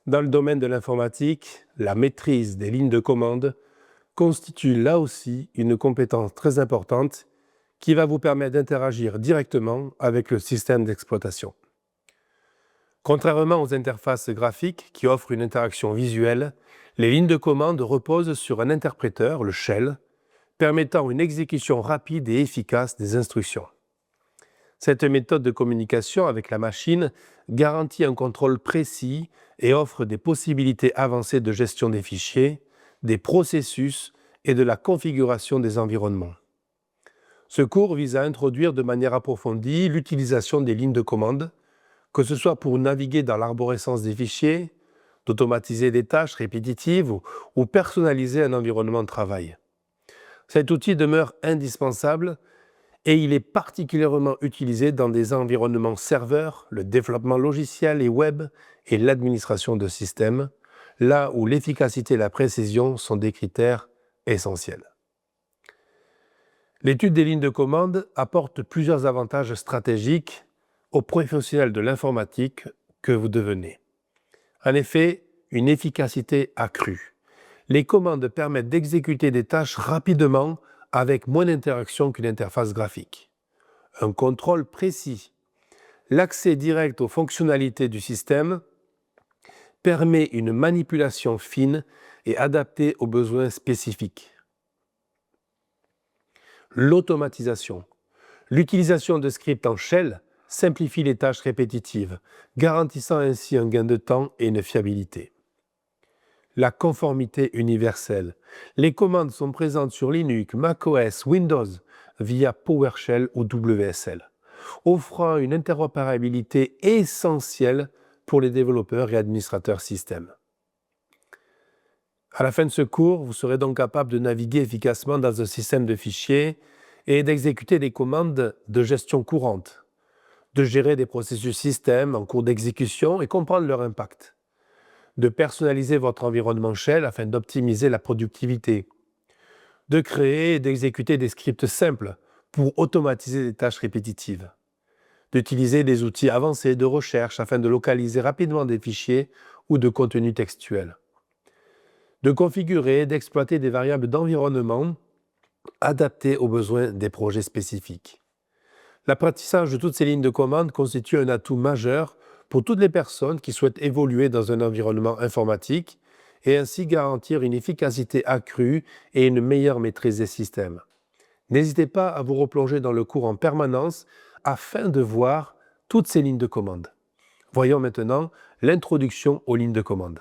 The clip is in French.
Dans le domaine de l'informatique, la maîtrise des lignes de commande constitue là aussi une compétence très importante qui va vous permettre d'interagir directement avec le système d'exploitation. Contrairement aux interfaces graphiques qui offrent une interaction visuelle, les lignes de commande reposent sur un interpréteur, le shell, permettant une exécution rapide et efficace des instructions. Cette méthode de communication avec la machine garantit un contrôle précis et offre des possibilités avancées de gestion des fichiers, des processus et de la configuration des environnements. Ce cours vise à introduire de manière approfondie l'utilisation des lignes de commande, que ce soit pour naviguer dans l'arborescence des fichiers, d'automatiser des tâches répétitives ou personnaliser un environnement de travail. Cet outil demeure indispensable et il est particulièrement utilisé dans des environnements serveurs, le développement logiciel et web et l'administration de systèmes, là où l'efficacité et la précision sont des critères essentiels. L'étude des lignes de commande apporte plusieurs avantages stratégiques aux professionnels de l'informatique que vous devenez. En effet, une efficacité accrue. Les commandes permettent d'exécuter des tâches rapidement avec moins d'interaction qu'une interface graphique. Un contrôle précis. L'accès direct aux fonctionnalités du système permet une manipulation fine et adaptée aux besoins spécifiques. L'automatisation. L'utilisation de scripts en shell simplifie les tâches répétitives, garantissant ainsi un gain de temps et une fiabilité. La conformité universelle. Les commandes sont présentes sur Linux, macOS, Windows via PowerShell ou WSL, offrant une interopérabilité essentielle pour les développeurs et administrateurs système. À la fin de ce cours, vous serez donc capable de naviguer efficacement dans un système de fichiers et d'exécuter des commandes de gestion courante, de gérer des processus système en cours d'exécution et comprendre leur impact, de personnaliser votre environnement shell afin d'optimiser la productivité, de créer et d'exécuter des scripts simples pour automatiser des tâches répétitives, d'utiliser des outils avancés de recherche afin de localiser rapidement des fichiers ou de contenus textuels, de configurer et d'exploiter des variables d'environnement adaptées aux besoins des projets spécifiques. L'apprentissage de toutes ces lignes de commande constitue un atout majeur pour toutes les personnes qui souhaitent évoluer dans un environnement informatique et ainsi garantir une efficacité accrue et une meilleure maîtrise des systèmes. N'hésitez pas à vous replonger dans le cours en permanence afin de voir toutes ces lignes de commande. Voyons maintenant l'introduction aux lignes de commande.